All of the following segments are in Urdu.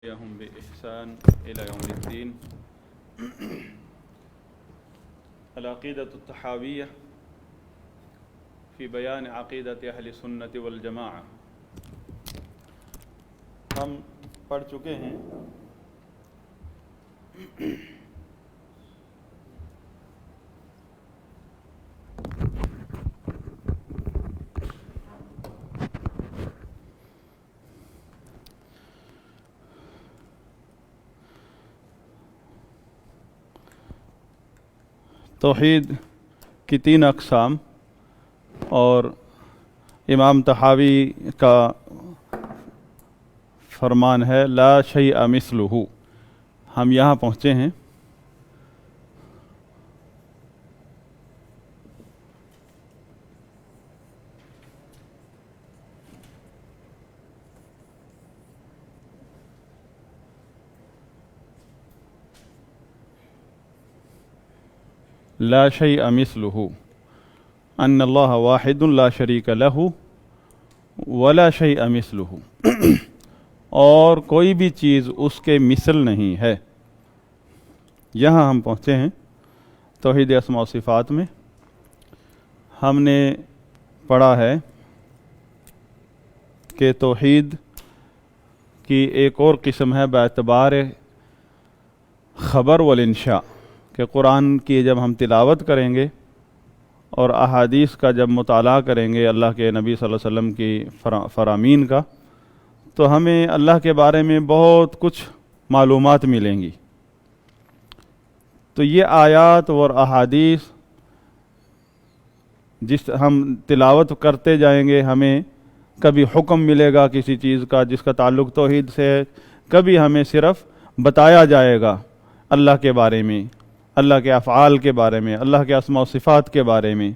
هم بإحسان إلى يوم الدين. العقيدة الطحاوية في بيان عقيدة أهل السنة والجماعة ہم پڑھ چکے ہیں. توحید کی تین اقسام اور امام طحاوی کا فرمان ہے لا شیء مثلہ. ہم یہاں پہنچے ہیں. لا شیء مثلہ ان اللہ واحد لا شریک لہ ولا شیء مثلہ. اور کوئی بھی چیز اس کے مثل نہیں ہے. یہاں ہم پہنچے ہیں توحید اسماء و صفات میں. ہم نے پڑھا ہے کہ توحید کی ایک اور قسم ہے باعتبار خبر والانشاء، کہ قرآن کی جب ہم تلاوت کریں گے اور احادیث کا جب مطالعہ کریں گے، اللہ کے نبی صلی اللہ علیہ وسلم کی فرامین کا، تو ہمیں اللہ کے بارے میں بہت کچھ معلومات ملیں گی. تو یہ آیات اور احادیث جس ہم تلاوت کرتے جائیں گے، ہمیں کبھی حکم ملے گا کسی چیز کا جس کا تعلق توحید سے ہے، کبھی ہمیں صرف بتایا جائے گا اللہ کے بارے میں، اللہ کے افعال کے بارے میں، اللہ کے اسماء و صفات کے بارے میں،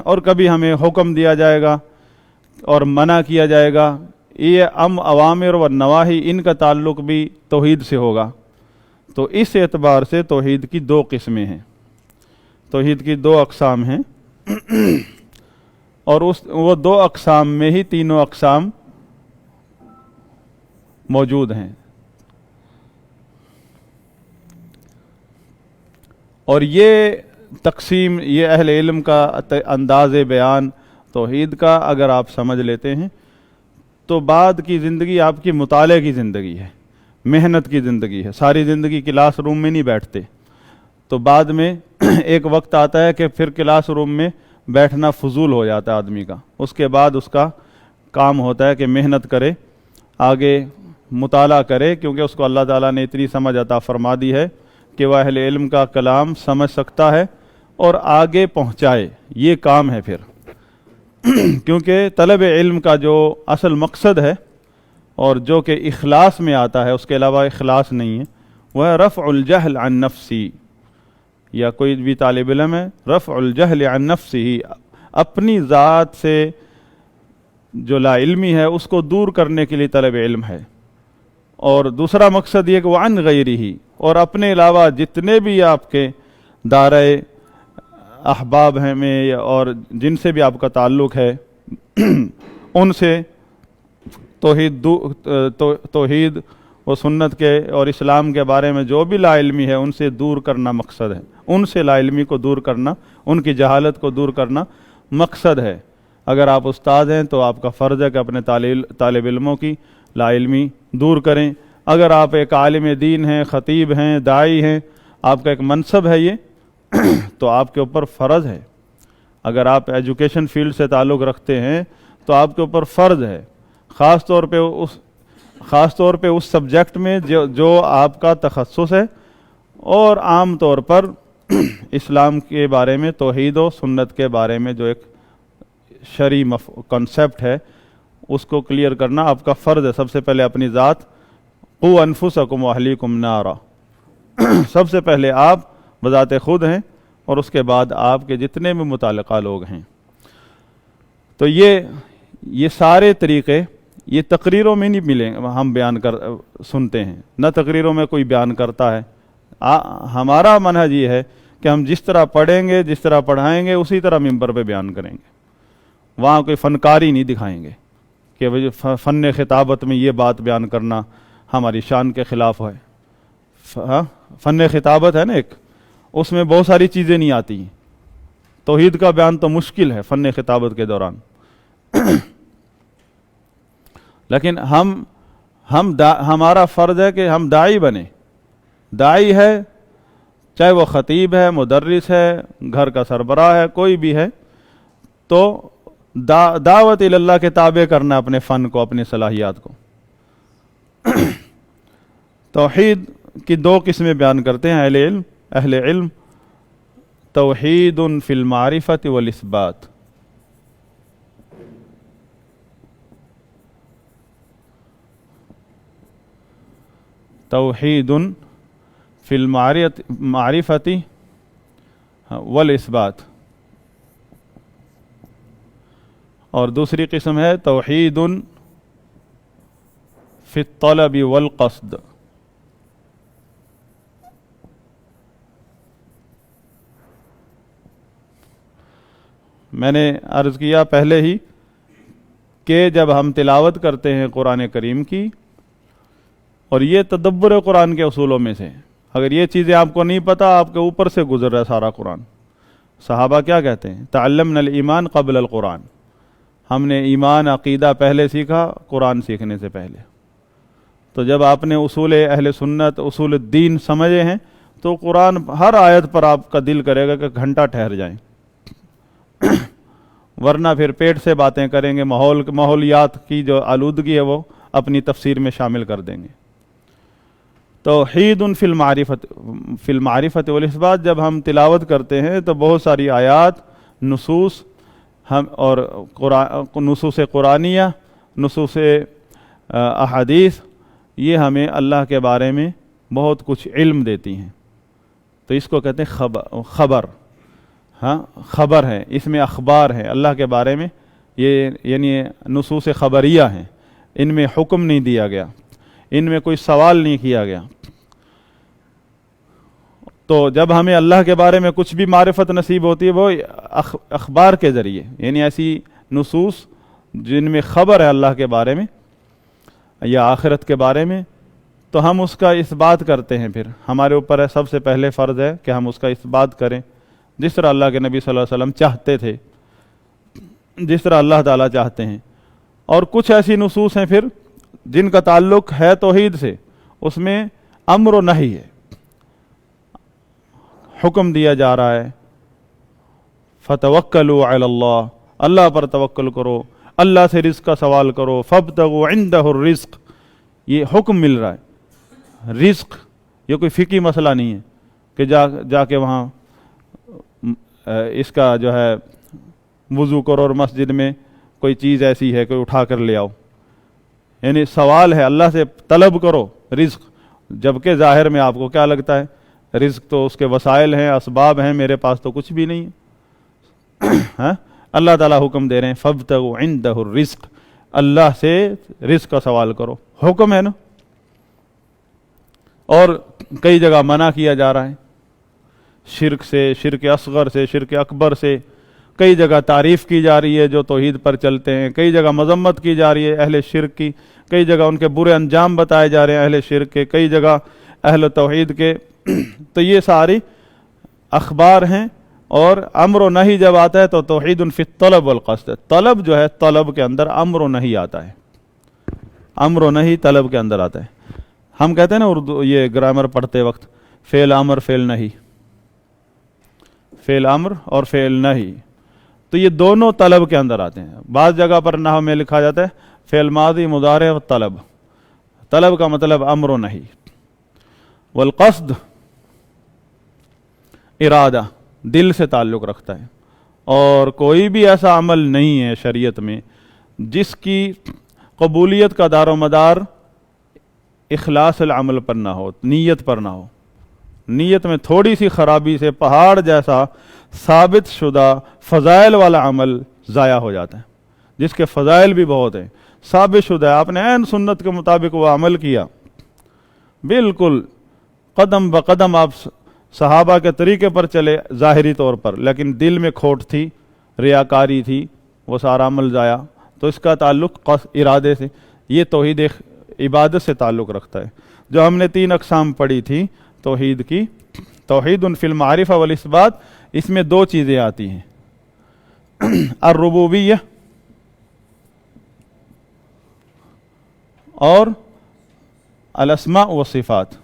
اور کبھی ہمیں حکم دیا جائے گا اور منع کیا جائے گا. یہ اوامر و نواہی، ان کا تعلق بھی توحید سے ہوگا. تو اس اعتبار سے توحید کی دو قسمیں ہیں، توحید کی دو اقسام ہیں، اور وہ دو اقسام میں ہی تینوں اقسام موجود ہیں. اور یہ تقسیم، یہ اہل علم کا انداز بیان توحید کا اگر آپ سمجھ لیتے ہیں تو بعد کی زندگی آپ کی مطالعے کی زندگی ہے، محنت کی زندگی ہے. ساری زندگی کلاس روم میں نہیں بیٹھتے، تو بعد میں ایک وقت آتا ہے کہ پھر کلاس روم میں بیٹھنا فضول ہو جاتا ہے آدمی کا. اس کے بعد اس کا کام ہوتا ہے کہ محنت کرے، آگے مطالعہ کرے، کیونکہ اس کو اللہ تعالیٰ نے اتنی سمجھ عطا فرما دی ہے کہ وہ اہل علم کا کلام سمجھ سکتا ہے اور آگے پہنچائے. یہ کام ہے پھر، کیونکہ طلب علم کا جو اصل مقصد ہے اور جو کہ اخلاص میں آتا ہے، اس کے علاوہ اخلاص نہیں ہے، وہ ہے رفع الجہل عن نفسی. یا کوئی بھی طالب علم ہے، رفع الجہل عن نفسی، اپنی ذات سے جو لا علمی ہے اس کو دور کرنے کے لیے طلب علم ہے. اور دوسرا مقصد یہ کہ وہ عن غیرہ، اور اپنے علاوہ جتنے بھی آپ کے دائرہ احباب ہیں میں اور جن سے بھی آپ کا تعلق ہے، ان سے توحید و سنت کے اور اسلام کے بارے میں جو بھی لا علمی ہے ان سے دور کرنا مقصد ہے. ان سے لا علمی کو دور کرنا، ان کی جہالت کو دور کرنا مقصد ہے. اگر آپ استاد ہیں تو آپ کا فرض ہے کہ اپنے طالب علموں کی لا علمی دور کریں. اگر آپ ایک عالم دین ہیں، خطیب ہیں، داعی ہیں، آپ کا ایک منصب ہے یہ، تو آپ کے اوپر فرض ہے. اگر آپ ایجوکیشن فیلڈ سے تعلق رکھتے ہیں تو آپ کے اوپر فرض ہے، خاص طور پہ اس سبجیکٹ میں جو آپ کا تخصص ہے، اور عام طور پر اسلام کے بارے میں، توحید و سنت کے بارے میں جو ایک شرعی کنسیپٹ ہے اس کو کلیئر کرنا آپ کا فرض ہے. سب سے پہلے اپنی ذات، قوا انفسکم واہلیکم نارا، سب سے پہلے آپ بذات خود ہیں، اور اس کے بعد آپ کے جتنے بھی متعلقہ لوگ ہیں. تو یہ سارے طریقے یہ تقریروں میں نہیں ملیں، ہم سنتے ہیں، نہ تقریروں میں کوئی بیان کرتا ہے. ہمارا منہج یہ ہے کہ ہم جس طرح پڑھیں گے، جس طرح پڑھائیں گے، اسی طرح ممبر پہ بیان کریں گے. وہاں کوئی فنکاری نہیں دکھائیں گے کہ فن خطابت میں یہ بات بیان کرنا ہماری شان کے خلاف ہے. فن خطابت ہے نا ایک، اس میں بہت ساری چیزیں نہیں آتی ہیں. توحید کا بیان تو مشکل ہے فن خطابت کے دوران. لیکن ہمارا فرض ہے کہ ہم داعی بنیں. داعی ہے چاہے وہ خطیب ہے، مدرس ہے، گھر کا سربراہ ہے، کوئی بھی ہے، تو دعوت اللہ کے تابع کرنا اپنے فن کو، اپنی صلاحیات کو. توحید کی دو قسمیں بیان کرتے ہیں اہل علم. توحید فی المعرفۃ والاثبات. توحید فی المعرفۃ والاثبات. اور دوسری قسم ہے توحید فی الطلب والقصد. میں نے عرض کیا پہلے ہی کہ جب ہم تلاوت کرتے ہیں قرآن کریم کی، اور یہ تدبر قرآن کے اصولوں میں سے، اگر یہ چیزیں آپ کو نہیں پتہ، آپ کے اوپر سے گزر رہا ہے سارا قرآن. صحابہ کیا کہتے ہیں؟ تعلمنا الایمان قبل القرآن. ہم نے ایمان عقیدہ پہلے سیکھا قرآن سیکھنے سے پہلے. تو جب آپ نے اصول اہل سنت، اصول الدین سمجھے ہیں، تو قرآن ہر آیت پر آپ کا دل کرے گا کہ گھنٹہ ٹھہر جائیں. ورنہ پھر پیٹ سے باتیں کریں گے، ماحولیات کی جو آلودگی ہے وہ اپنی تفسیر میں شامل کر دیں گے. توحید فی المعرفۃ والاثبات جب ہم تلاوت کرتے ہیں تو بہت ساری آیات، نصوص اور نصوص قرآنیہ، نصوص احادیث، یہ ہمیں اللہ کے بارے میں بہت کچھ علم دیتی ہیں. تو اس کو کہتے ہیں خبر. خبر ہے، اس میں اخبار ہے اللہ کے بارے میں. یہ یعنی نصوص خبریہ ہیں، ان میں حکم نہیں دیا گیا، ان میں کوئی سوال نہیں کیا گیا. تو جب ہمیں اللہ کے بارے میں کچھ بھی معرفت نصیب ہوتی ہے وہ اخبار کے ذریعے، یعنی ایسی نصوص جن میں خبر ہے اللہ کے بارے میں یا آخرت کے بارے میں، تو ہم اس کا اثبات کرتے ہیں. پھر ہمارے اوپر ہے، سب سے پہلے فرض ہے کہ ہم اس کا اثبات کریں، جس طرح اللہ کے نبی صلی اللہ علیہ وسلم چاہتے تھے، جس طرح اللہ تعالیٰ چاہتے ہیں. اور کچھ ایسی نصوص ہیں پھر جن کا تعلق ہے توحید سے، اس میں امر و نہی ہے، حکم دیا جا رہا ہے فتوکلوا علی اللہ، اللہ پر توکل کرو، اللہ سے رزق کا سوال کرو، فابتغوا عندہ الرزق، یہ حکم مل رہا ہے. رزق یہ کوئی فقہی مسئلہ نہیں ہے کہ جا کے وہاں اس کا جو ہے وضو کرو اور مسجد میں کوئی چیز ایسی ہے کوئی اٹھا کر لے آؤ. یعنی سوال ہے اللہ سے طلب کرو رزق، جبکہ ظاہر میں آپ کو کیا لگتا ہے؟ رزق تو اس کے وسائل ہیں، اسباب ہیں، میرے پاس تو کچھ بھی نہیں ہے. اللہ تعالیٰ حکم دے رہے ہیں فابتغوا عندہ الرزق، اللہ سے رزق کا سوال کرو، حکم ہے نا. اور کئی جگہ منع کیا جا رہا ہے شرک سے، شرک اصغر سے، شرک اکبر سے. کئی جگہ تعریف کی جا رہی ہے جو توحید پر چلتے ہیں، کئی جگہ مذمت کی جا رہی ہے اہل شرک کی، کئی جگہ ان کے برے انجام بتائے جا رہے ہیں اہل شرک کے، کئی جگہ اہل توحید کے. تو یہ ساری اخبار ہیں. اور امر و نہی جب آتا ہے تو توحید فی الطلب والقصد، طلب جو ہے طلب کے اندر امر و نہی آتا ہے، امر و نہی طلب کے اندر آتا ہے. ہم کہتے ہیں نا اردو یہ گرامر پڑھتے وقت فعل امر فعل نہی، فعل امر اور فعل نہی، تو یہ دونوں طلب کے اندر آتے ہیں. بعض جگہ پر نحو میں لکھا جاتا ہے فعل ماضی مضارع و طلب، طلب کا مطلب امر و نہی. والقصد ارادہ، دل سے تعلق رکھتا ہے. اور کوئی بھی ایسا عمل نہیں ہے شریعت میں جس کی قبولیت کا دار و مدار اخلاص العمل پر نہ ہو، نیت پر نہ ہو. نیت میں تھوڑی سی خرابی سے پہاڑ جیسا ثابت شدہ فضائل والا عمل ضائع ہو جاتا ہے، جس کے فضائل بھی بہت ہیں، ثابت شدہ ہے، آپ نے عین سنت کے مطابق وہ عمل کیا، بالکل قدم بقدم آپ صحابہ کے طریقے پر چلے ظاہری طور پر، لیکن دل میں کھوٹ تھی، ریاکاری تھی، وہ سارا عمل ضائع. تو اس کا تعلق ارادے سے. یہ توحید عبادت سے تعلق رکھتا ہے. جو ہم نے 3 اقسام پڑھی تھی توحید کی، توحید فی المعرفہ والاثبات، اس میں 2 چیزیں آتی ہیں، الربوبیہ اور الاسماء والصفات.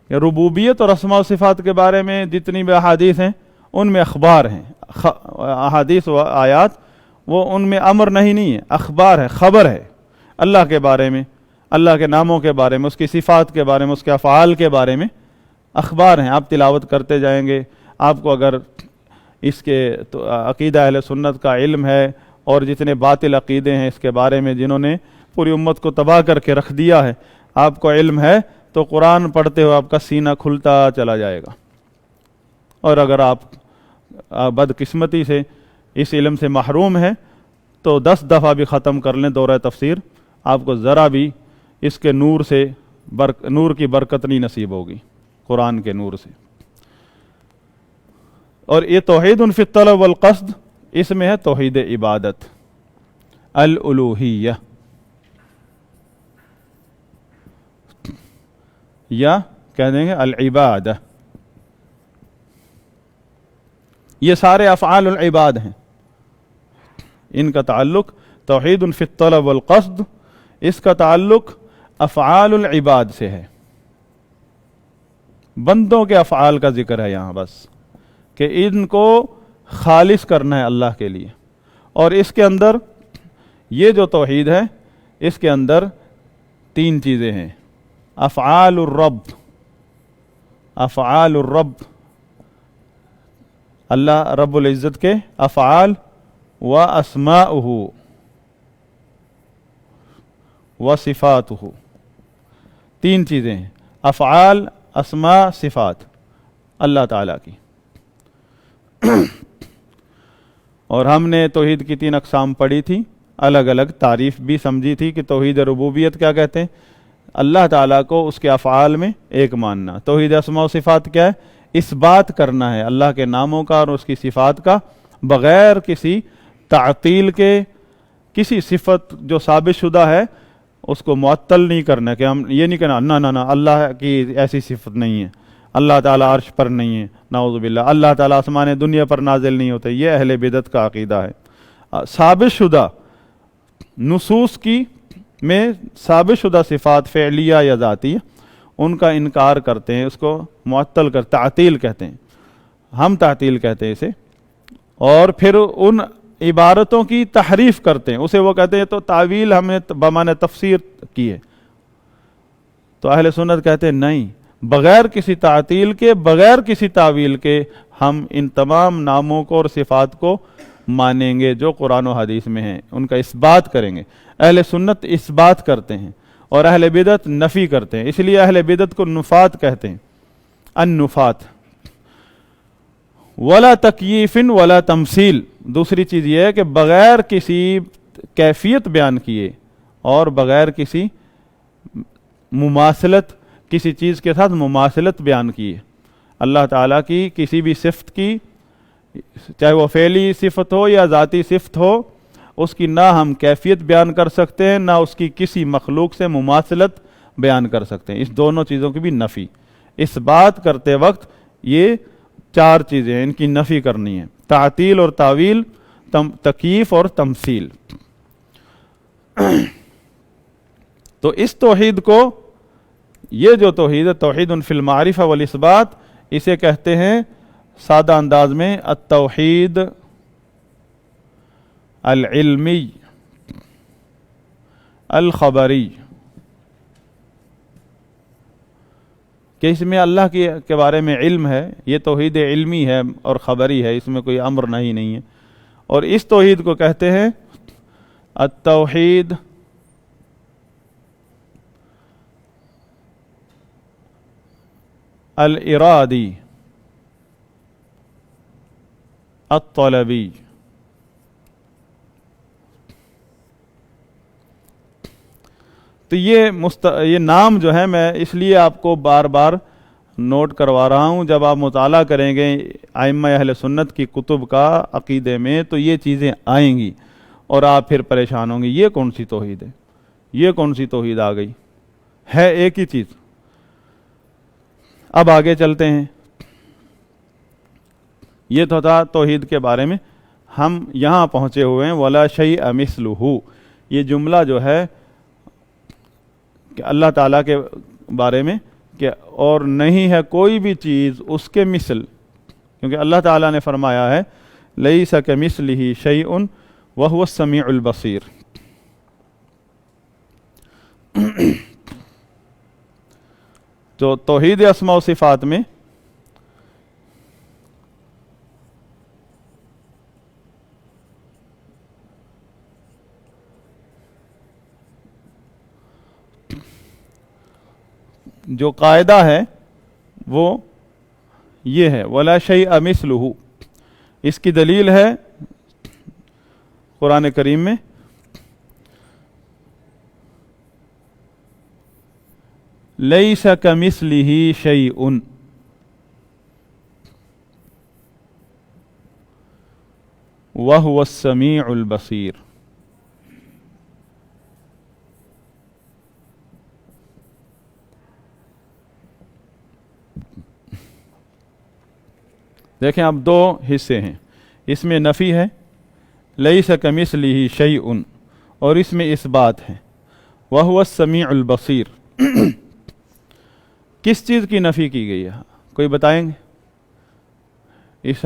ربوبیت اور اسماء و صفات کے بارے میں جتنی بھی احادیث ہیں ان میں اخبار ہیں، احادیث و آیات، وہ ان میں امر نہیں ہے، اخبار ہے، خبر ہے اللہ کے بارے میں، اللہ کے ناموں کے بارے میں، اس کی صفات کے بارے میں، اس کے افعال کے بارے میں اخبار ہیں. آپ تلاوت کرتے جائیں گے، آپ کو اگر اس کے عقیدہ اہل سنت کا علم ہے اور جتنے باطل عقیدے ہیں اس کے بارے میں جنہوں نے پوری امت کو تباہ کر کے رکھ دیا ہے، آپ کو علم ہے تو قرآن پڑھتے ہوئے آپ کا سینہ کھلتا چلا جائے گا. اور اگر آپ بدقسمتی سے اس علم سے محروم ہیں تو 10 دفعہ بھی ختم کر لیں دورہ تفسیر، آپ کو ذرا بھی اس کے نور سے نور کی برکت نہیں نصیب ہوگی، قرآن کے نور سے. اور یہ توحید فی الطلب والقصد، اس میں ہے توحید عبادت، الالوہیہ، یا کہہ دیں گے العبادہ. یہ سارے افعال العباد ہیں، ان کا تعلق توحید فی الطلب والقصد، اس کا تعلق افعال العباد سے ہے. بندوں کے افعال کا ذکر ہے یہاں بس، کہ ان کو خالص کرنا ہے اللہ کے لیے. اور اس کے اندر یہ جو توحید ہے اس کے اندر 3 چیزیں ہیں، افعال الرب، افعال الرب، اللہ رب العزت کے افعال، و اسماؤہ و صفاتہ، 3 چیزیں ہیں، افعال، اسماء، صفات اللہ تعالیٰ کی. اور ہم نے توحید کی 3 اقسام پڑھی تھی، الگ الگ تعریف بھی سمجھی تھی کہ توحید ربوبیت کیا کہتے ہیں، اللہ تعالیٰ کو اس کے افعال میں ایک ماننا. توحید اسماء و صفات کیا ہے، اس بات کرنا ہے اللہ کے ناموں کا اور اس کی صفات کا بغیر کسی تعطیل کے. کسی صفت جو ثابت شدہ ہے اس کو معطل نہیں کرنا، کہ ہم یہ نہیں کہنا نہ اللہ کی ایسی صفت نہیں ہے، اللہ تعالیٰ عرش پر نہیں ہے، نعوذ باللہ، اللہ تعالیٰ آسمان دنیا پر نازل نہیں ہوتے. یہ اہل بدعت کا عقیدہ ہے. ثابت شدہ نصوص کی میں ثابت شدہ صفات فعلیہ یا ذاتیہ، ان کا انکار کرتے ہیں، اس کو معطل کر، تعطیل کہتے ہیں، ہم تعطیل کہتے ہیں اسے. اور پھر ان عبارتوں کی تحریف کرتے ہیں، اسے وہ کہتے ہیں تو تعویل ہم نے بمعنی تفسیر کی ہے. تو اہل سنت کہتے ہیں نہیں، بغیر کسی تعطیل کے، بغیر کسی تعویل کے ہم ان تمام ناموں کو اور صفات کو مانیں گے جو قرآن و حدیث میں ہیں، ان کا اثبات کریں گے. اہل سنت اثبات کرتے ہیں اور اہل بدعت نفی کرتے ہیں، اس لیے اہل بدعت کو نفات کہتے ہیں، النفات. ولا تکییف ولا تمثیل، دوسری چیز یہ ہے کہ بغیر کسی کیفیت بیان کیے اور بغیر کسی مماثلت، کسی چیز کے ساتھ مماثلت بیان کیے اللہ تعالیٰ کی کسی بھی صفت کی، چاہے وہ فعلی صفت ہو یا ذاتی صفت ہو، اس کی نہ ہم کیفیت بیان کر سکتے ہیں، نہ اس کی کسی مخلوق سے مماثلت بیان کر سکتے ہیں. اس دونوں چیزوں کی بھی نفی. اس بات کرتے وقت یہ 4 چیزیں ان کی نفی کرنی ہے، تعطیل اور تعویل، تکییف اور تمثیل. تو اس توحید کو، یہ جو توحید ہے توحید فی المعرفہ والاثبات، اسے کہتے ہیں سادہ انداز میں التوحید العلمی الخبری، کہ اس میں اللہ کے بارے میں علم ہے، یہ توحید علمی ہے اور خبری ہے، اس میں کوئی امر نہیں ہے. اور اس توحید کو کہتے ہیں التوحید الارادی الطلبی. تو یہ نام جو ہے میں اس لیے آپ کو بار بار نوٹ کروا رہا ہوں، جب آپ مطالعہ کریں گے ائمہ اہل سنت کی کتب کا عقیدے میں تو یہ چیزیں آئیں گی اور آپ پھر پریشان ہوں گے، یہ کون سی توحید ہے، یہ کون سی توحید آ گئی، ہے ایک ہی چیز۔ اب آگے چلتے ہیں، یہ تو تھا توحید کے بارے میں۔ ہم یہاں پہنچے ہوئے ہیں ولا شیء مثلہ، یہ جملہ جو ہے کہ اللہ تعالیٰ کے بارے میں کہ اور نہیں ہے کوئی بھی چیز اس کے مثل، کیونکہ اللہ تعالیٰ نے فرمایا ہے لیس کمثلہ شیء وہو السمیع البصیر۔ تو توحید اسماء و صفات میں جو قاعدہ ہے وہ یہ ہے ولا شیء مثلہ، اس کی دلیل ہے قرآن کریم میں لیس کمثلہ شیء وہو السمیع البصیر۔ دیکھیں اب دو حصے ہیں، اس میں نفی ہے لیس کمثلہ شیء اور اس میں اس بات ہے وہو السمیع البصیر۔ کس چیز کی نفی کی گئی ہے، کوئی بتائیں گے؟ اس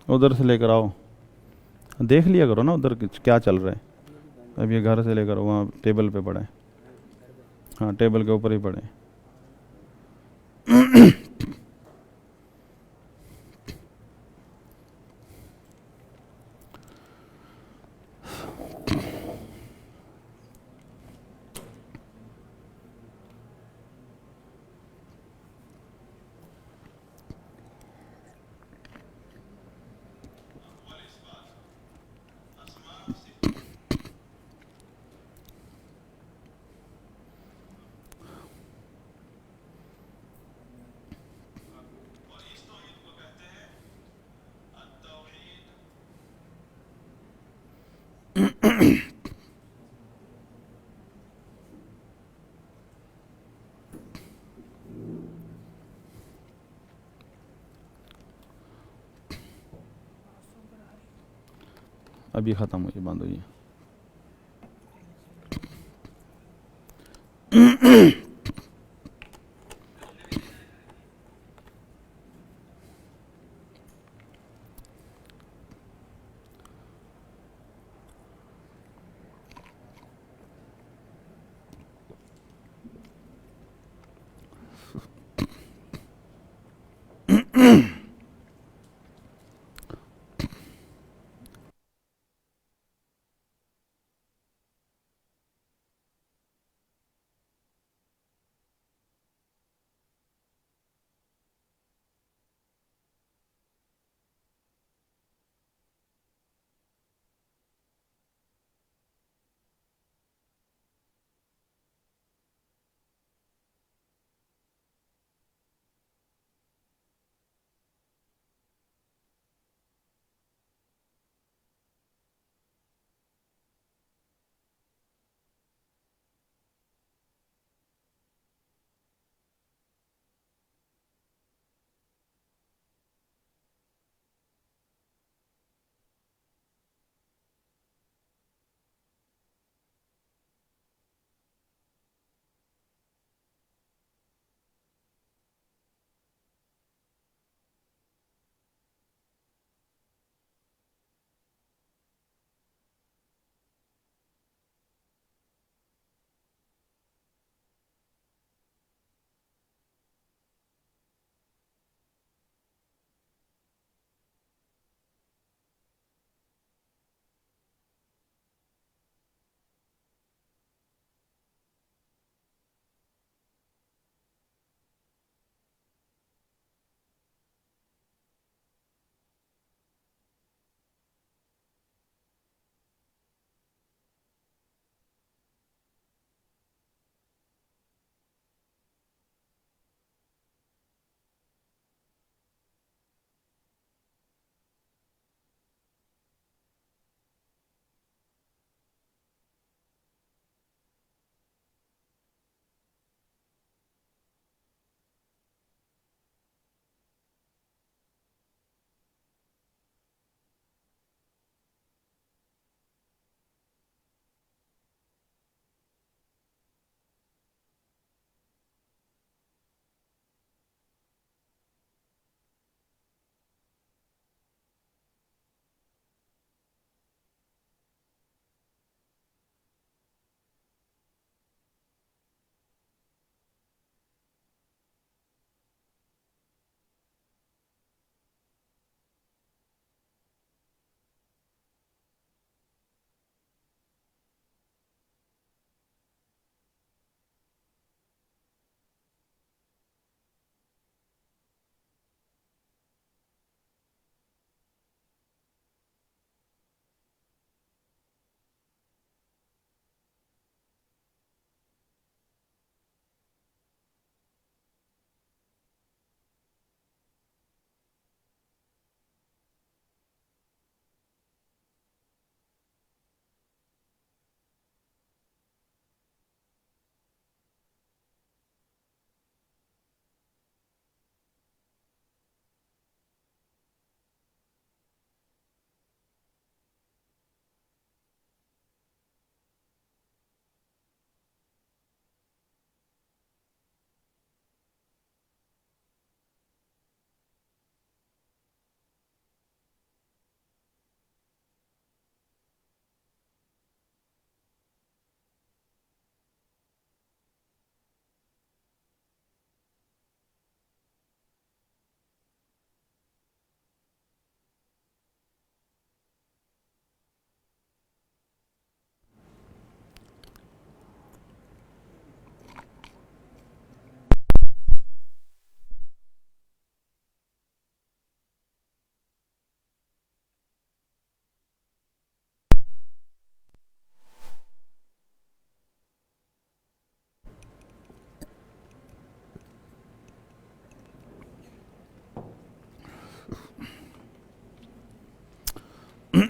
ادھر سے لے کر آؤ، دیکھ لیا کرو نا ادھر کیا چل رہا ہے. اب یہ گھر سے لے کر وہاں ٹیبل پہ پڑے. ہاں ٹیبل کے اوپر ہی پڑے. ابھی ختم ہوئی، بند ہوئی ہے.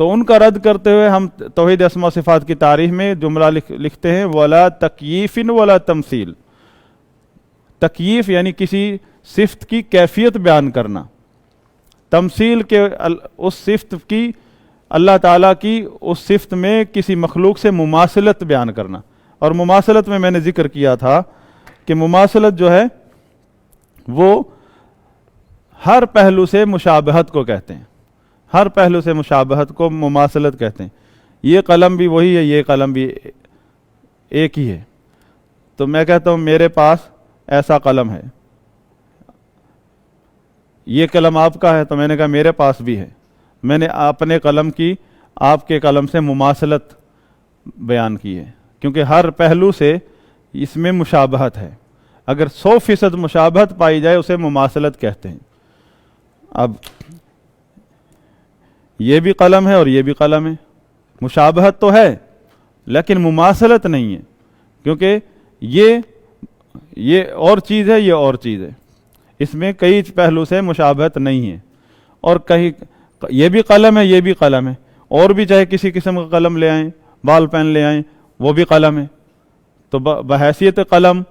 تو ان کا رد کرتے ہوئے ہم توحید اسماء و صفات کی تعریف میں جملہ لکھتے ہیں ولا تکییف ولا تمثیل. تکییف یعنی کسی صفت کی کیفیت بیان کرنا، تمثیل کے اس صفت کی، اللہ تعالیٰ کی اس صفت میں کسی مخلوق سے مماثلت بیان کرنا. اور مماثلت میں نے ذکر کیا تھا کہ مماثلت جو ہے وہ ہر پہلو سے مشابہت کو کہتے ہیں، ہر پہلو سے مشابہت کو مماثلت کہتے ہیں. یہ قلم بھی وہی ہے، یہ قلم بھی ایک ہی ہے. تو میں کہتا ہوں میرے پاس ایسا قلم ہے، یہ قلم آپ کا ہے، تو میں نے کہا میرے پاس بھی ہے. میں نے اپنے قلم کی آپ کے قلم سے مماثلت بیان کی ہے، کیونکہ ہر پہلو سے اس میں مشابہت ہے. اگر 100% مشابہت پائی جائے اسے مماثلت کہتے ہیں. اب یہ بھی قلم ہے اور یہ بھی قلم ہے، مشابہت تو ہے لیکن مماثلت نہیں ہے، کیونکہ یہ اور چیز ہے، یہ اور چیز ہے. اس میں کئی پہلو سے مشابہت نہیں ہے. اور کہیں یہ بھی قلم ہے، یہ بھی قلم ہے، اور بھی چاہے کسی قسم کا قلم لے آئیں، بال پین لے آئیں، وہ بھی قلم ہے. تو بحیثیت قلم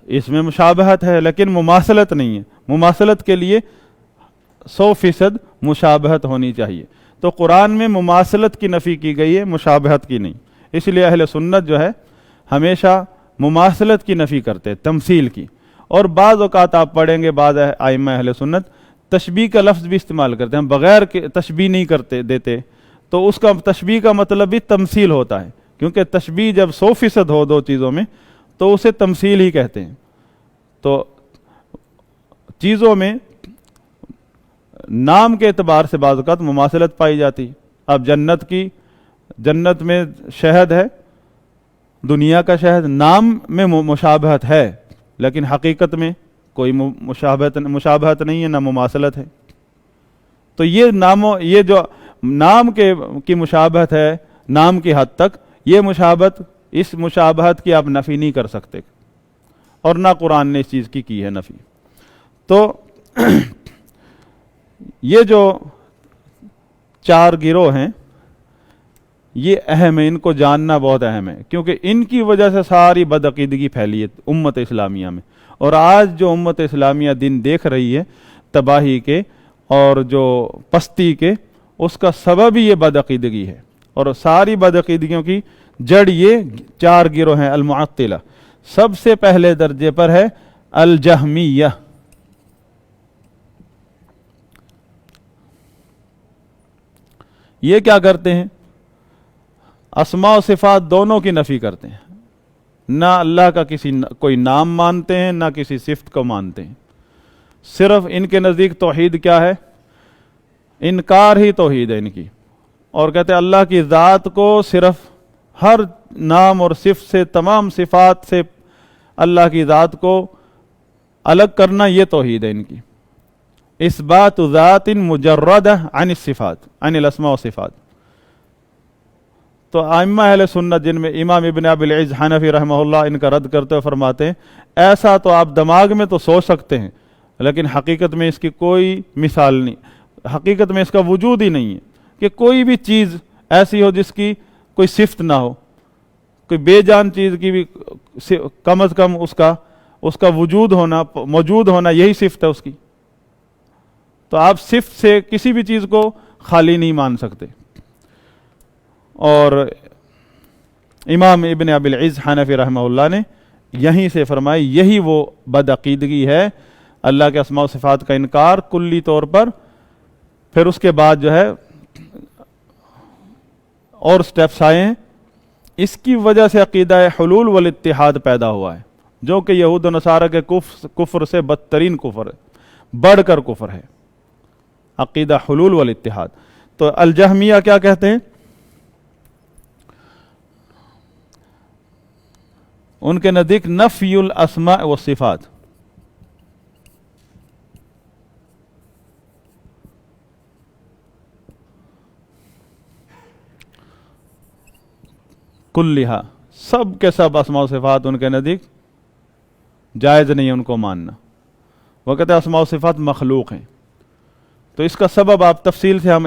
اس میں مشابہت ہے لیکن مماثلت نہیں ہے. مماثلت کے لیے 100% مشابہت ہونی چاہیے. تو قرآن میں مماثلت کی نفی کی گئی ہے، مشابہت کی نہیں. اس لیے اہل سنت جو ہے ہمیشہ مماثلت کی نفی کرتے، تمثیل کی. اور بعض اوقات آپ پڑھیں گے بعض ائمہ اہل سنت تشبیہ کا لفظ بھی استعمال کرتے ہیں، ہم بغیر تشبیہ نہیں کرتے دیتے. تو اس کا تشبیہ کا مطلب بھی تمثیل ہوتا ہے، کیونکہ تشبیہ جب 100% ہو دو چیزوں میں تو اسے تمثیل ہی کہتے ہیں. تو چیزوں میں نام کے اعتبار سے بعض اوقات مماثلت پائی جاتی. اب جنت میں شہد ہے، دنیا کا شہد، نام میں مشابہت ہے لیکن حقیقت میں کوئی مشابہت نہیں ہے، نہ مماثلت ہے. تو یہ جو نام کی مشابہت ہے، نام کی حد تک یہ مشابہت، اس مشابہت کی آپ نفی نہیں کر سکتے، اور نہ قرآن نے اس چیز کی ہے نفی. تو یہ جو 4 گروہ ہیں یہ اہم ہے، ان کو جاننا بہت اہم ہے، کیونکہ ان کی وجہ سے ساری بدعقیدگی پھیلی ہے امت اسلامیہ میں. اور آج جو امت اسلامیہ دن دیکھ رہی ہے تباہی کے اور جو پستی کے، اس کا سبب ہی یہ بدعقیدگی ہے. اور ساری بدعقیدگیوں کی جڑ یہ 4 گروہ ہیں. المعطلہ، سب سے پہلے درجے پر ہے الجہمیہ. یہ کیا کرتے ہیں؟ اسماء و صفات دونوں کی نفی کرتے ہیں. نہ اللہ کا کوئی نام مانتے ہیں، نہ کسی صفت کو مانتے ہیں. صرف ان کے نزدیک توحید کیا ہے؟ انکار ہی توحید ہے ان کی. اور کہتے ہیں اللہ کی ذات کو صرف ہر نام اور صفت سے، تمام صفات سے اللہ کی ذات کو الگ کرنا، یہ توحید ہے ان کی. اثبات ذات مجردہ عن الصفات، عن الاسماء و صفات. تو ائمہ اہل سنت جن میں امام ابن ابی العز حنفی رحمہ اللہ ان کا رد کرتے ہوئے فرماتے ہیں ایسا تو آپ دماغ میں تو سوچ سکتے ہیں لیکن حقیقت میں اس کی کوئی مثال نہیں، حقیقت میں اس کا وجود ہی نہیں ہے کہ کوئی بھی چیز ایسی ہو جس کی کوئی صفت نہ ہو. کوئی بے جان چیز کی بھی کم از کم اس کا وجود ہونا، موجود ہونا، یہی صفت ہے اس کی. تو آپ صفت سے کسی بھی چیز کو خالی نہیں مان سکتے. اور امام ابن ابی العز حنفی رحمہ اللہ نے یہیں سے فرمائی یہی وہ بدعقیدگی ہے، اللہ کے اسماء و صفات کا انکار کلی طور پر. پھر اس کے بعد جو ہے اور سٹیپس آئے ہیں. اس کی وجہ سے عقیدہ حلول والاتحاد پیدا ہوا ہے، جو کہ یہود و نصارہ کے کفر سے بدترین کفر ہے، بڑھ کر کفر ہے، عقیدہ حلول والاتحاد. تو الجہمیہ کیا کہتے ہیں؟ ان کے نزدیک نفی الاسماء والصفات، کلھا، سب کے سب اسماء و صفات ان کے نزدیک جائز نہیں ہے ان کو ماننا. وہ کہتے ہیں اسماء و صفات مخلوق ہیں. تو اس کا سبب آپ تفصیل سے ہم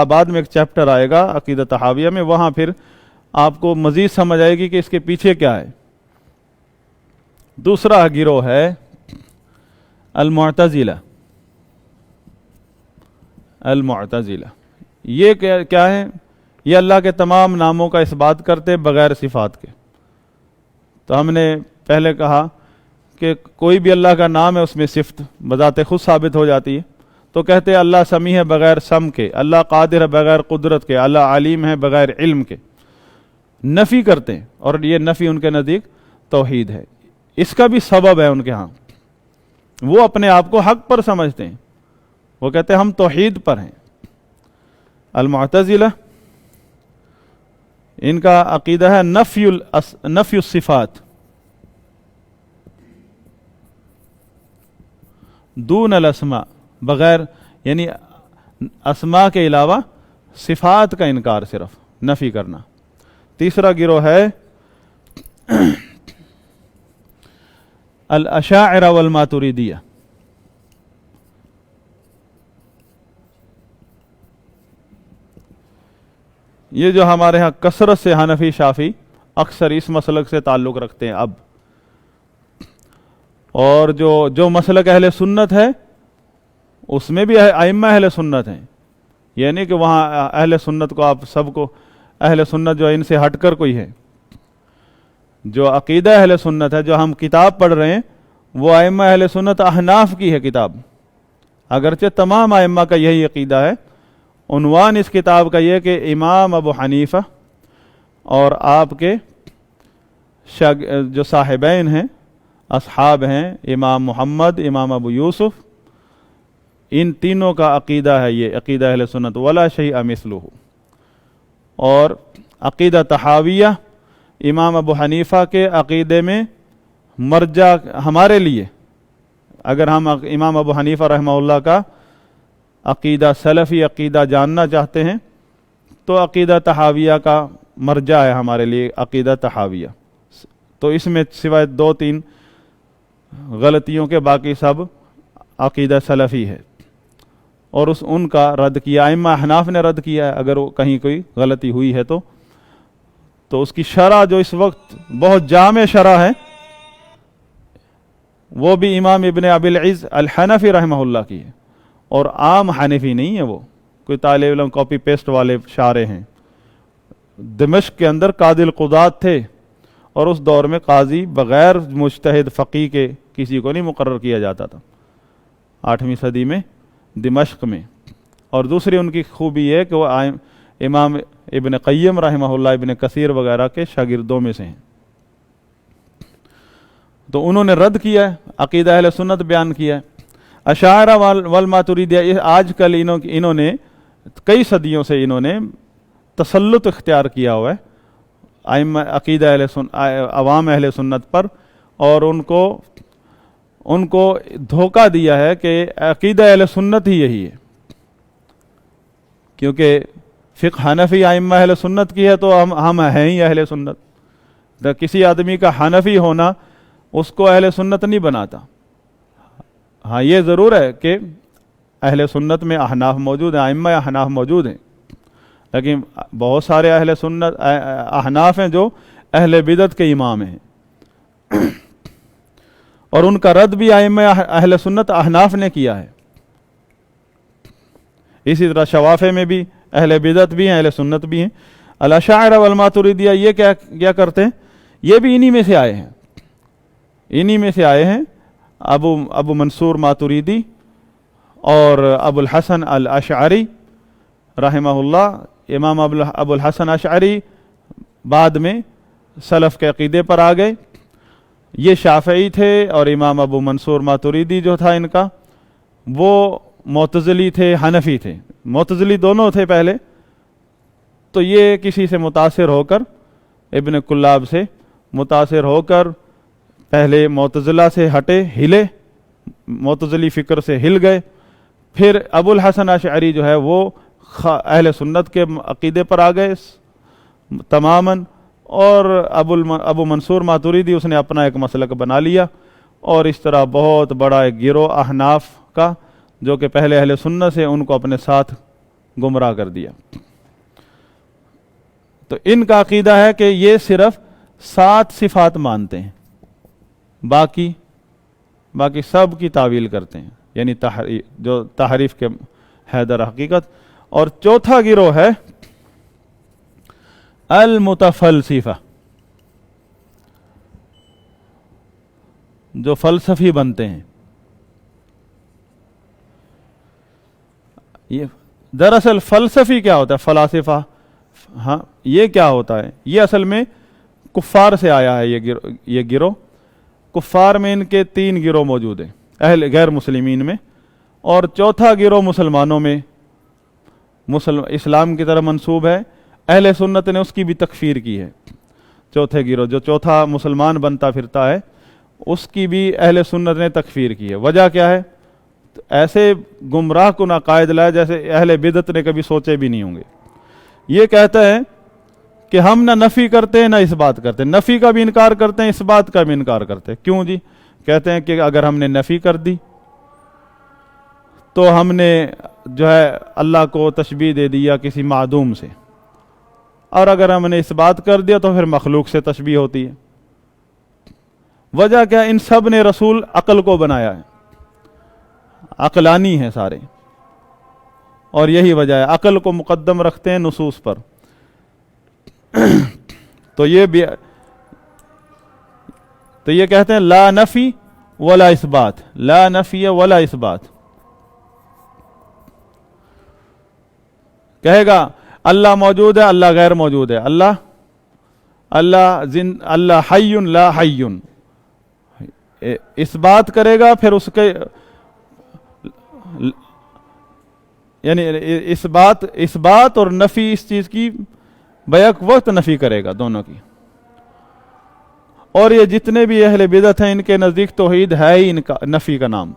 بعد میں ایک چیپٹر آئے گا عقیدہ طحاویہ میں، وہاں پھر آپ کو مزید سمجھ آئے گی کہ اس کے پیچھے کیا ہے۔ دوسرا گروہ ہے المعتزلہ۔ المعتزلہ یہ کیا ہے؟ یہ اللہ کے تمام ناموں کا اس بات کرتے بغیر صفات کے۔ تو ہم نے پہلے کہا کہ کوئی بھی اللہ کا نام ہے اس میں صفت بذات خود ثابت ہو جاتی ہے، تو کہتے ہیں اللہ سمیع ہے بغیر سم کے، اللہ قادر ہے بغیر قدرت کے، اللہ علیم ہے بغیر علم کے، نفی کرتے ہیں، اور یہ نفی ان کے نزدیک توحید ہے۔ اس کا بھی سبب ہے ان کے ہاں، وہ اپنے آپ کو حق پر سمجھتے ہیں، وہ کہتے ہیں ہم توحید پر ہیں۔ المعتزلہ ان کا عقیدہ ہے نفی الصفات دون الاسماء، بغیر یعنی اسماء کے علاوہ صفات کا انکار، صرف نفی کرنا۔ تیسرا گروہ ہے الاشاعرہ والماتریدیہ۔ یہ جو ہمارے ہاں کثرت سے حنفی شافی اکثر اس مسلک سے تعلق رکھتے ہیں اب، اور جو مسلک اہل سنت ہے اس میں بھی ائمہ اہل سنت ہیں، یہ نہیں کہ وہاں اہل سنت کو آپ سب کو اہل سنت جو ان سے ہٹ کر کوئی ہے۔ جو عقیدہ اہل سنت ہے جو ہم کتاب پڑھ رہے ہیں وہ ائمہ اہل سنت احناف کی ہے کتاب، اگرچہ تمام ائمہ کا یہی عقیدہ ہے۔ عنوان اس کتاب کا یہ کہ امام ابو حنیفہ اور آپ کے جو صاحبین ہیں، اصحاب ہیں، امام محمد، امام ابو یوسف، ان تینوں کا عقیدہ ہے یہ عقیدہ اہل سنت، ولا شیء مثلہ۔ اور عقیدہ طحاویہ امام ابو حنیفہ کے عقیدے میں مرجع ہمارے لیے، اگر ہم امام ابو حنیفہ رحمہ اللہ کا عقیدہ سلفی عقیدہ جاننا چاہتے ہیں تو عقیدہ طحاویہ کا مرجع ہے ہمارے لیے، عقیدہ طحاویہ۔ تو اس میں سوائے 2-3 غلطیوں کے باقی سب عقیدہ سلفی ہے، اور ان کا رد کیا ائمہ احناف نے رد کیا ہے اگر کہیں کوئی غلطی ہوئی ہے تو اس کی شرح جو اس وقت بہت جامع شرح ہے وہ بھی امام ابن ابی العز الحنفی رحمہ اللہ کی ہے، اور عام حنفی نہیں ہے، وہ کوئی طالب علم کاپی پیسٹ والے شارح ہیں۔ دمشق کے اندر قاضی القضات تھے، اور اس دور میں قاضی بغیر مجتہد فقیہ کے کسی کو نہیں مقرر کیا جاتا تھا 8ویں صدی میں دمشق میں۔ اور دوسری ان کی خوبی یہ کہ وہ امام ابن قیم رحمہ اللہ، ابن کثیر وغیرہ کے شاگردوں میں سے ہیں۔ تو انہوں نے رد کیا ہے، عقیدہ اہل سنت بیان کیا ہے۔ اشاعرہ والماتریدیہ آج کل انہوں نے کئی صدیوں سے انہوں نے تسلط اختیار کیا ہوا ہے ائمہ عقیدہ عوام اہل سنت پر، اور ان کو دھوکہ دیا ہے کہ عقیدہ اہل سنت ہی یہی ہے، کیونکہ فقہ حنفی ائمہ اہل سنت کی ہے تو ہم ہیں ہی اہل سنت۔ کسی آدمی کا حنفی ہونا اس کو اہل سنت نہیں بناتا۔ ہاں یہ ضرور ہے کہ اہل سنت میں احناف موجود ہیں، ائمہ احناف موجود ہیں، لیکن بہت سارے اہل سنت احناف ہیں جو اہل بدعت کے امام ہیں، اور ان کا رد بھی ائمہ اہل سنت احناف نے کیا ہے۔ اسی طرح شوافع میں بھی اہل بدعت بھی ہیں، اہل سنت بھی ہیں۔ الاشاعرہ والماتریدیہ یہ کیا کرتے ہیں؟ یہ بھی انہی میں سے آئے ہیں، انہی میں سے آئے ہیں ابو منصور ماتریدی اور ابو الحسن الاشعری رحمہ اللہ۔ امام ابو الحسن اشعری بعد میں سلف کے عقیدے پر آ گئے، یہ شافعی تھے، اور امام ابو منصور ماتریدی جو تھا ان کا وہ معتزلی تھے، حنفی تھے، معتزلی دونوں تھے پہلے۔ تو یہ کسی سے متاثر ہو کر، ابن کلاب سے متاثر ہو کر پہلے معتزلہ سے ہلے، معتزلی فکر سے ہل گئے، پھر ابو الحسن اشعری جو ہے وہ اہل سنت کے عقیدے پر آ گئے تماماً، اور ابو منصور ماتریدی اس نے اپنا ایک مسلک بنا لیا، اور اس طرح بہت بڑا ایک گروہ احناف کا جو کہ پہلے اہل سنت سے ان کو اپنے ساتھ گمراہ کر دیا۔ تو ان کا عقیدہ ہے کہ یہ صرف 7 صفات مانتے ہیں، باقی سب کی تعویل کرتے ہیں، یعنی جو تحریف کے ہے در حقیقت۔ اور چوتھا گروہ ہے المتفلسفہ، جو فلسفی بنتے ہیں۔ یہ دراصل فلسفی کیا ہوتا ہے؟ فلاسفہ، ہاں یہ کیا ہوتا ہے؟ یہ اصل میں کفار سے آیا ہے یہ گروہ۔ کفار میں ان کے 3 گروہ موجود ہیں، اہل غیر مسلمین میں، اور چوتھا گروہ مسلمانوں میں اسلام کی طرف منسوب ہے، اہل سنت نے اس کی بھی تکفیر کی ہے۔ چوتھے گروہ جو چوتھا مسلمان بنتا پھرتا ہے اس کی بھی اہل سنت نے تکفیر کی ہے۔ وجہ کیا ہے؟ تو ایسے گمراہ کن عقائد لائے جیسے اہل بدعت نے کبھی سوچے بھی نہیں ہوں گے۔ یہ کہتا ہے کہ ہم نہ نفی کرتے ہیں نہ اس بات کرتے ہیں، نفی کا بھی انکار کرتے ہیں، اس بات کا بھی انکار کرتے ہیں۔ کیوں جی؟ کہتے ہیں کہ اگر ہم نے نفی کر دی تو ہم نے جو ہے اللہ کو تشبیہ دے دیا کسی معدوم سے، اور اگر ہم نے اس بات کر دیا تو پھر مخلوق سے تشبیہ ہوتی ہے۔ وجہ کیا؟ ان سب نے رسول عقل کو بنایا ہے، عقلانی ہیں سارے، اور یہی وجہ ہے عقل کو مقدم رکھتے ہیں نصوص پر۔ تو یہ کہتے ہیں لا نفی ولا اثبات، لا نفی ولا اثبات۔ کہے گا اللہ موجود ہے، اللہ غیر موجود ہے، اللہ حی لا حی، اس بات کرے گا، پھر اس کے یعنی اس بات اور نفی اس چیز کی بیک وقت نفی کرے گا دونوں کی۔ اور یہ جتنے بھی اہل بدعت ہیں ان کے نزدیک توحید ہے ہی ان کا نفی کا نام۔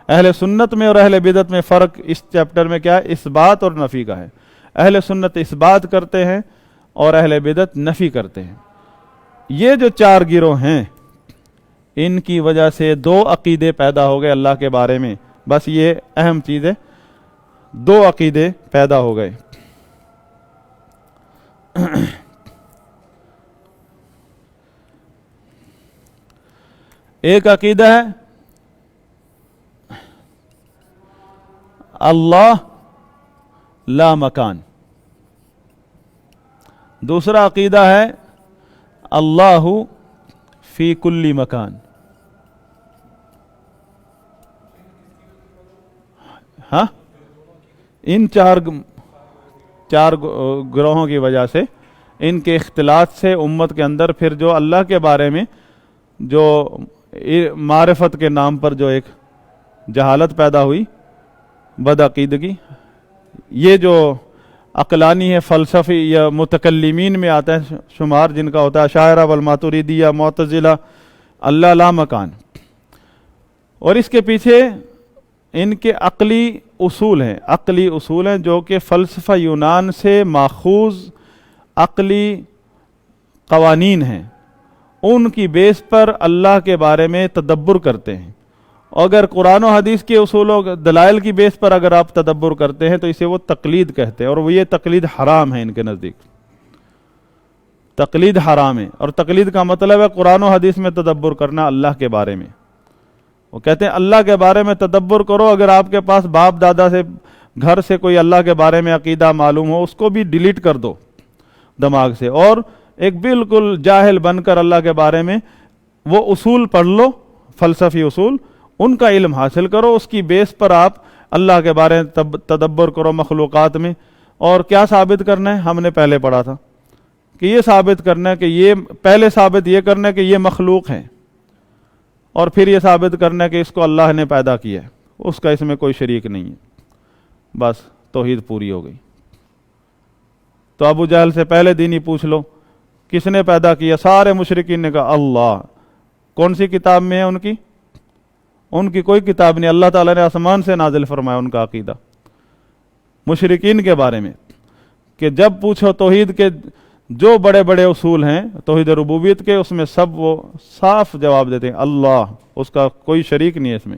اہل سنت میں اور اہل بدعت میں فرق اس چیپٹر میں کیا ہے؟ اس بات اور نفی کا ہے۔ اہل سنت اس بات کرتے ہیں اور اہل بدعت نفی کرتے ہیں۔ یہ جو 4 گروہ ہیں ان کی وجہ سے 2 عقیدے پیدا ہو گئے اللہ کے بارے میں، بس یہ اہم چیز ہے، 2 عقیدے پیدا ہو گئے۔ ایک عقیدہ ہے اللہ لا مکان، دوسرا عقیدہ ہے اللہ فی کل مکان۔ ہاں، ان 4 گروہوں کی وجہ سے، ان کے اختلاط سے امت کے اندر پھر جو اللہ کے بارے میں جو معرفت کے نام پر جو ایک جہالت پیدا ہوئی، بدعقیدگی، یہ جو عقلانی ہے، فلسفی یا متکلمین میں آتا ہے شمار، جن کا ہوتا ہے اشاعرہ والماتریدیہ، معتزلہ، اللہ لا مکان۔ اور اس کے پیچھے ان کے عقلی اصول ہیں جو کہ فلسفہ یونان سے ماخوذ عقلی قوانین ہیں، ان کی بیس پر اللہ کے بارے میں تدبر کرتے ہیں۔ اگر قرآن و حدیث کے اصولوں دلائل کی بیس پر اگر آپ تدبر کرتے ہیں تو اسے وہ تقلید کہتے ہیں، اور وہ یہ تقلید حرام ہے ان کے نزدیک، تقلید حرام ہے۔ اور تقلید کا مطلب ہے قرآن و حدیث میں تدبر کرنا اللہ کے بارے میں۔ وہ کہتے ہیں اللہ کے بارے میں تدبر کرو، اگر آپ کے پاس باپ دادا سے گھر سے کوئی اللہ کے بارے میں عقیدہ معلوم ہو اس کو بھی ڈیلیٹ کر دو دماغ سے، اور ایک بالکل جاہل بن کر اللہ کے بارے میں وہ اصول پڑھ لو، فلسفی اصول، ان کا علم حاصل کرو، اس کی بیس پر آپ اللہ کے بارے میں تدبر کرو مخلوقات میں۔ اور کیا ثابت کرنا ہے؟ ہم نے پہلے پڑھا تھا کہ یہ ثابت کرنا ہے کہ یہ پہلے ثابت یہ کرنا ہے کہ یہ مخلوق ہے، اور پھر یہ ثابت کرنا ہے کہ اس کو اللہ نے پیدا کیا ہے، اس کا اس میں کوئی شریک نہیں ہے، بس توحید پوری ہو گئی۔ تو ابو جہل سے پہلے دن ہی پوچھ لو کس نے پیدا کیا، سارے مشرکین نے کہا اللہ۔ کون سی کتاب میں ہے ان کی کوئی کتاب نہیں، اللہ تعالیٰ نے آسمان سے نازل فرمایا ان کا عقیدہ مشرکین کے بارے میں، کہ جب پوچھو توحید کے جو بڑے بڑے اصول ہیں توحید ربوبیت کے، اس میں سب وہ صاف جواب دیتے ہیں اللہ، اس کا کوئی شریک نہیں ہے اس میں۔